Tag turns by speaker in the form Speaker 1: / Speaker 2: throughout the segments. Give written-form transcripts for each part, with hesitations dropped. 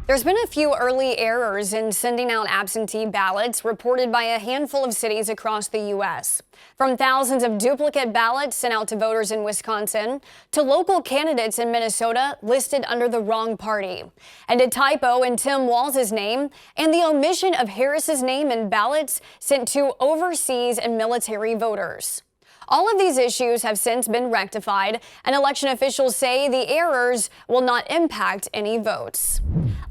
Speaker 1: There's been a few early errors in sending out absentee ballots reported by a handful of cities across the U.S. From thousands of duplicate ballots sent out to voters in Wisconsin to local candidates in Minnesota listed under the wrong party, and a typo in Tim Walz's name and the omission of Harris's name in ballots sent to overseas and military voters. All of these issues have since been rectified, and election officials say the errors will not impact any votes.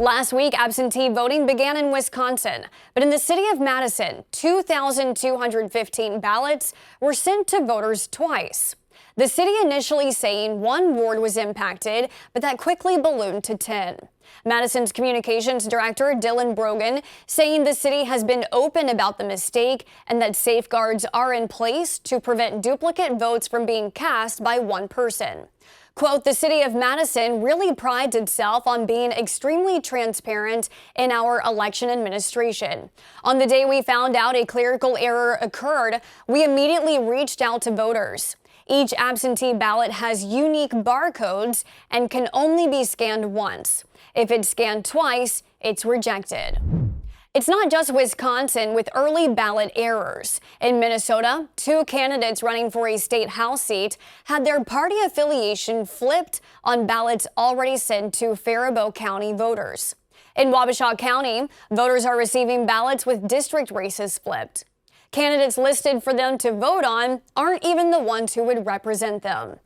Speaker 1: Last week, absentee voting began in Wisconsin, but in the city of Madison, 2,215 ballots were sent to voters twice. The city initially saying one ward was impacted, but that quickly ballooned to 10. Madison's communications director, Brogan, saying the city has been open about the mistake and that safeguards are in place to prevent duplicate votes from being cast by one person. Quote, the city of Madison really prides itself on being extremely transparent in our election administration. On the day we found out a clerical error occurred, we immediately reached out to voters. Each absentee ballot has unique barcodes and can only be scanned once. If it's scanned twice, it's rejected. It's not just Wisconsin with early ballot errors. In Minnesota, 2 candidates running for a state house seat had their party affiliation flipped on ballots already sent to Faribault County voters. In Wabasha County, voters are receiving ballots with district races flipped. Candidates listed for them to vote on aren't even the ones who would represent them.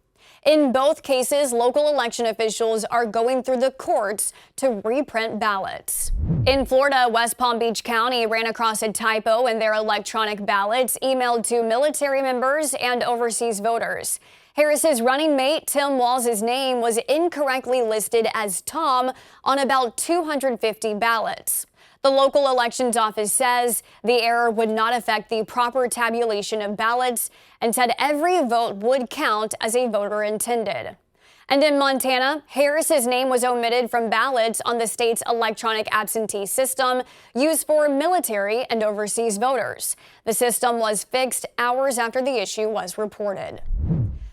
Speaker 1: In both cases, local election officials are going through the courts to reprint ballots. In Florida, West Palm Beach County ran across a typo in their electronic ballots emailed to military members and overseas voters. Harris's running mate, Tim Walz's name was incorrectly listed as Tom on about 250 ballots. The local elections office says the error would not affect the proper tabulation of ballots and said every vote would count as a voter intended. And in Montana, Harris's name was omitted from ballots on the state's electronic absentee system used for military and overseas voters. The system was fixed hours after the issue was reported.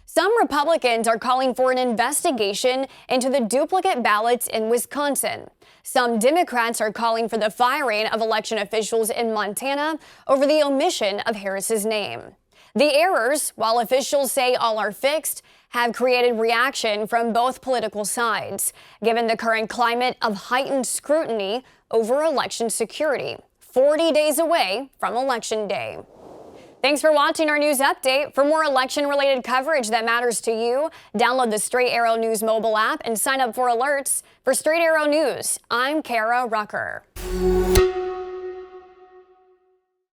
Speaker 1: Some Republicans are calling for an investigation into the duplicate ballots in Wisconsin. Some Democrats are calling for the firing of election officials in Montana over the omission of Harris's name. The errors, while officials say all are fixed, have created reaction from both political sides, given the current climate of heightened scrutiny over election security, 40 days away from Election Day. Thanks for watching our news update. For more election-related coverage that matters to you, download the Straight Arrow News mobile app and sign up for alerts. For Straight Arrow News, I'm Kara Rucker.